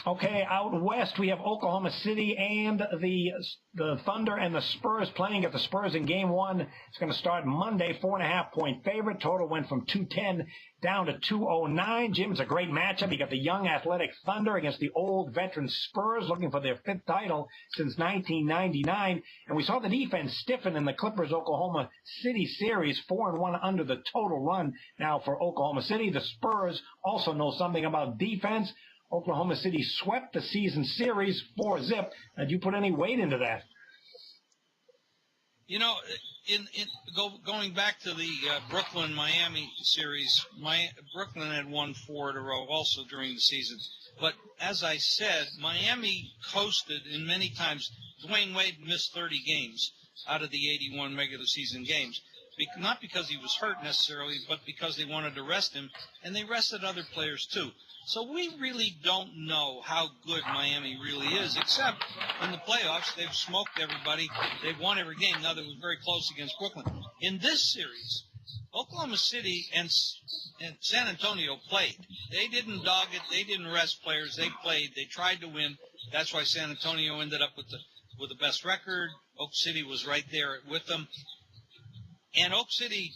Okay, out west we have Oklahoma City and the Thunder and the Spurs playing at the Spurs in Game 1. It's going to start Monday, 4.5-point favorite. Total went from 210 down to 209. Jim, it's a great matchup. You got the young athletic Thunder against the old veteran Spurs looking for their 5th title since 1999. And we saw the defense stiffen in the Clippers-Oklahoma City series, 4-1 under the total run. Now for Oklahoma City, the Spurs also know something about defense. Oklahoma City swept the season series 4-0. Did you put any weight into that? You know, going back to the Brooklyn-Miami series, Brooklyn had won 4 in a row also during the season. But as I said, Miami coasted in many times. Dwayne Wade missed 30 games out of the 81 regular season games. Not because he was hurt necessarily, but because they wanted to rest him, and they rested other players too. So we really don't know how good Miami really is, except in the playoffs, they've smoked everybody. They've won every game. Now, that was very close against Brooklyn. In this series, Oklahoma City and San Antonio played. They didn't dog it. They didn't rest players. They played. They tried to win. That's why San Antonio ended up with the best record. Oak City was right there with them. And Oak City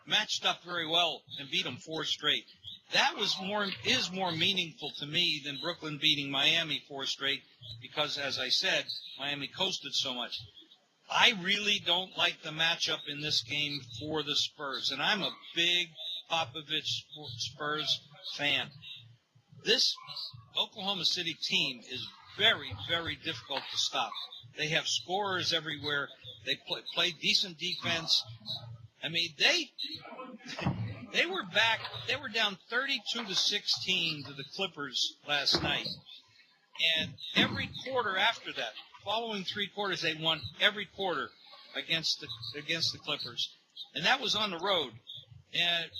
matched up very well and beat them 4 straight. That is more meaningful to me than Brooklyn beating Miami 4 straight because, as I said, Miami coasted so much. I really don't like the matchup in this game for the Spurs, and I'm a big Popovich Spurs fan. This Oklahoma City team is very, very difficult to stop. They have scorers everywhere. They play decent defense. I mean, they were back. They were down 32-16 to the Clippers last night, and every quarter after that, following 3 quarters, they won every quarter against the Clippers, and that was on the road, and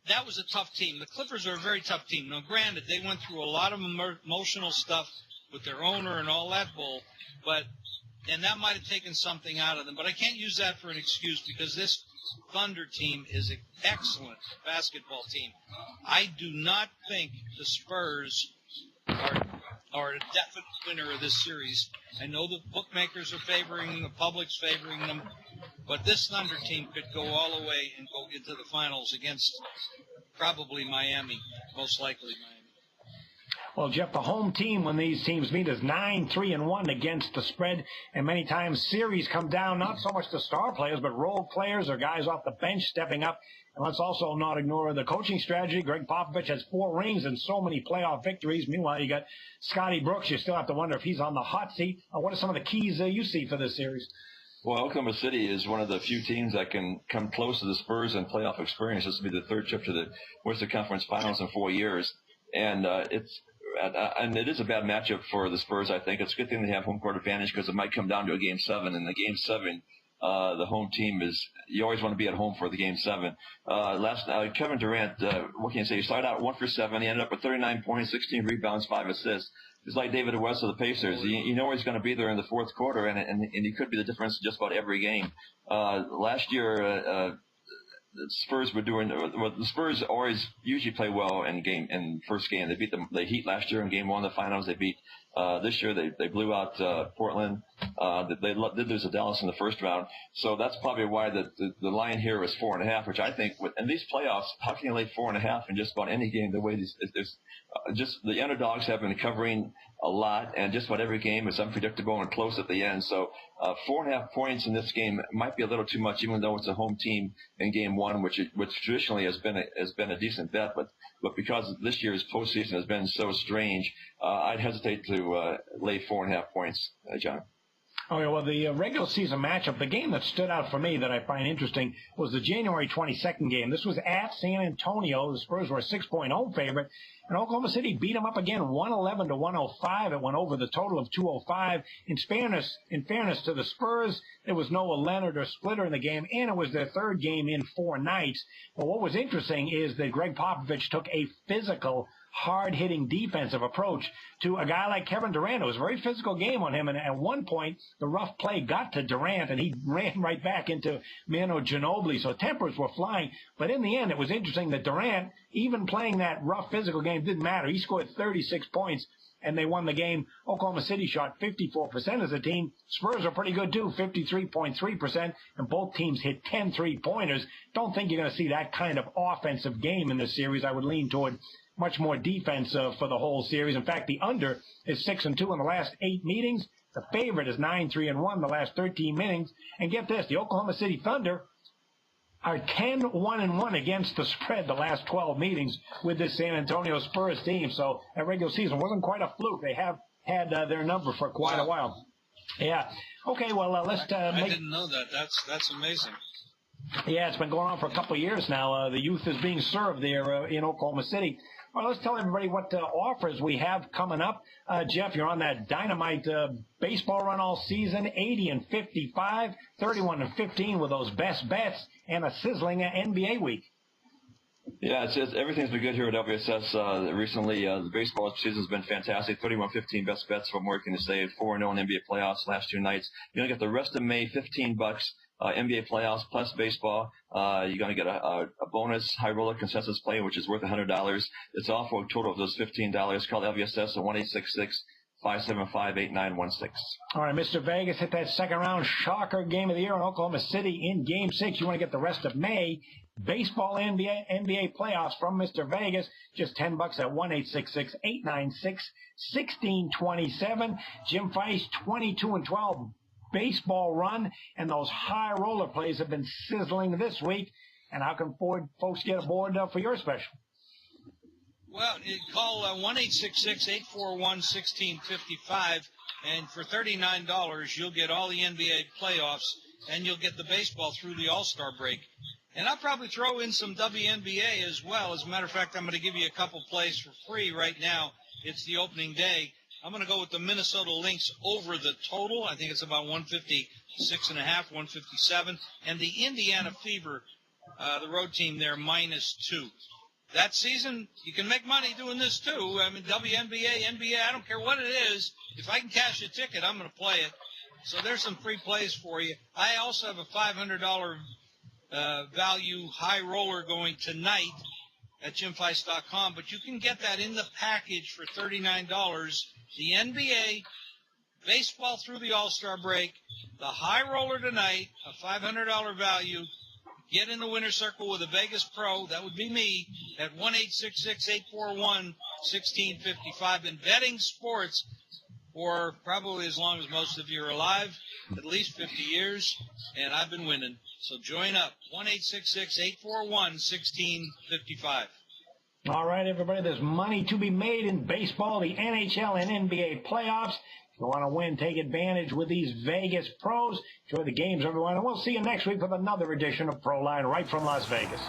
that was a tough team. The Clippers are a very tough team. Now, granted, they went through a lot of emotional stuff with their owner and all that bull, and that might have taken something out of them. But I can't use that for an excuse because this Thunder team is an excellent basketball team. I do not think the Spurs are a definite winner of this series. I know the bookmakers are favoring them, the public's favoring them, but this Thunder team could go all the way and go into the finals against probably Miami, most likely Miami. Well, Jeff, the home team when these teams meet is 9-3-1 against the spread, and many times series come down not so much to star players, but role players or guys off the bench stepping up. And let's also not ignore the coaching strategy. Greg Popovich has 4 rings and so many playoff victories. Meanwhile, you got Scotty Brooks. You still have to wonder if he's on the hot seat. What are some of the keys you see for this series? Well, Oklahoma City is one of the few teams that can come close to the Spurs in playoff experience. This will be the 3rd trip to the Western Conference Finals in 4 years, and and it is a bad matchup for the Spurs, I think. It's a good thing they have home court advantage because it might come down to a Game 7. And the Game 7, the home team you always want to be at home for the Game 7. Kevin Durant, what can you say? He started out 1 for 7. He ended up with 39 points, 16 rebounds, 5 assists. He's like David West of the Pacers. You know he's going to be there in the 4th quarter, and he could be the difference in just about every game. Last year, the Spurs were doing. Well, the Spurs always usually play well in first game. They beat the Heat last year in Game 1 of the finals. They beat this year. They blew out Portland. They did lose to Dallas in the first round. So that's probably why the line here is 4.5, which I think in these playoffs, how can you lay 4.5 in just about any game? The way just the underdogs have been covering a lot, and just about every game is unpredictable and close at the end. So 4.5 points in this game might be a little too much, even though it's a home team in Game 1, which traditionally has been a decent bet. But because this year's postseason has been so strange, I'd hesitate to lay 4.5 points, John. Okay, well, the regular season matchup, the game that stood out for me that I find interesting was the January 22nd game. This was at San Antonio. The Spurs were a 6-point home favorite, and Oklahoma City beat them up again, 111-105. It went over the total of 205. In fairness to the Spurs, there was no Leonard or Splitter in the game, and it was their 3rd game in 4 nights. But what was interesting is that Greg Popovich took a physical hard-hitting defensive approach to a guy like Kevin Durant. It was a very physical game on him, and at one point, the rough play got to Durant, and he ran right back into Manu Ginobili, so tempers were flying. But in the end, it was interesting that Durant, even playing that rough physical game, didn't matter. He scored 36 points, and they won the game. Oklahoma City shot 54% as a team. Spurs are pretty good, too, 53.3%, and both teams hit 10 3-pointers. Don't think you're going to see that kind of offensive game in this series. I would lean toward much more defense for the whole series. In fact, the under is 6-2 in the last 8 meetings. The favorite is 9-3-1 the last 13 meetings. And get this, the Oklahoma City Thunder are 10-1-1 against the spread the last 12 meetings with this San Antonio Spurs team. So that regular season wasn't quite a fluke. They have had their number for quite a while. Yeah. Okay, well, let's I didn't know that. That's amazing. Yeah, it's been going on for a couple of years now. The youth is being served there in Oklahoma City. Well, let's tell everybody what offers we have coming up. Jeff, you're on that dynamite baseball run all season, 80-55, 31-15 with those best bets, and a sizzling NBA week. Yeah, everything's been good here at WSS recently. The baseball season's been fantastic. 31-15 best bets from working to save 4-0 in NBA playoffs last 2 nights. You're going to get the rest of May, $15. NBA playoffs plus baseball. You're going to get a bonus high roller consensus play, which is worth $100. It's all for a total of those $15. Call LVSS at 1-866-575-8916. All right, Mr. Vegas hit that second round shocker game of the year in Oklahoma City in Game 6. You want to get the rest of May. Baseball NBA playoffs from Mr. Vegas. Just $10 at 1-866-896-1627. Jim Feist, 22-12. Baseball run, and those high roller plays have been sizzling this week. And how can folks get aboard for your special? Well, call 1-866-841-1655, and for $39, you'll get all the NBA playoffs, and you'll get the baseball through the All-Star break. And I'll probably throw in some WNBA as well. As a matter of fact, I'm going to give you a couple plays for free right now. It's the opening day. I'm going to go with the Minnesota Lynx over the total. I think it's about 156.5, 157. And the Indiana Fever, the road team there, -2. That season, you can make money doing this too. I mean, WNBA, NBA, I don't care what it is. If I can cash a ticket, I'm going to play it. So there's some free plays for you. I also have a $500 value high roller going tonight at jimfeist.com, but you can get that in the package for $39. The NBA, baseball through the All-Star break, the high roller tonight, a $500 value. Get in the winner's circle with a Vegas pro. That would be me at 1-866-841-1655. Been betting sports for probably as long as most of you are alive, at least 50 years, and I've been winning. So join up, 1-866-841-1655. All right, everybody, there's money to be made in baseball, the NHL and NBA playoffs. If you want to win, take advantage with these Vegas pros. Enjoy the games, everyone, and we'll see you next week with another edition of Pro Line right from Las Vegas.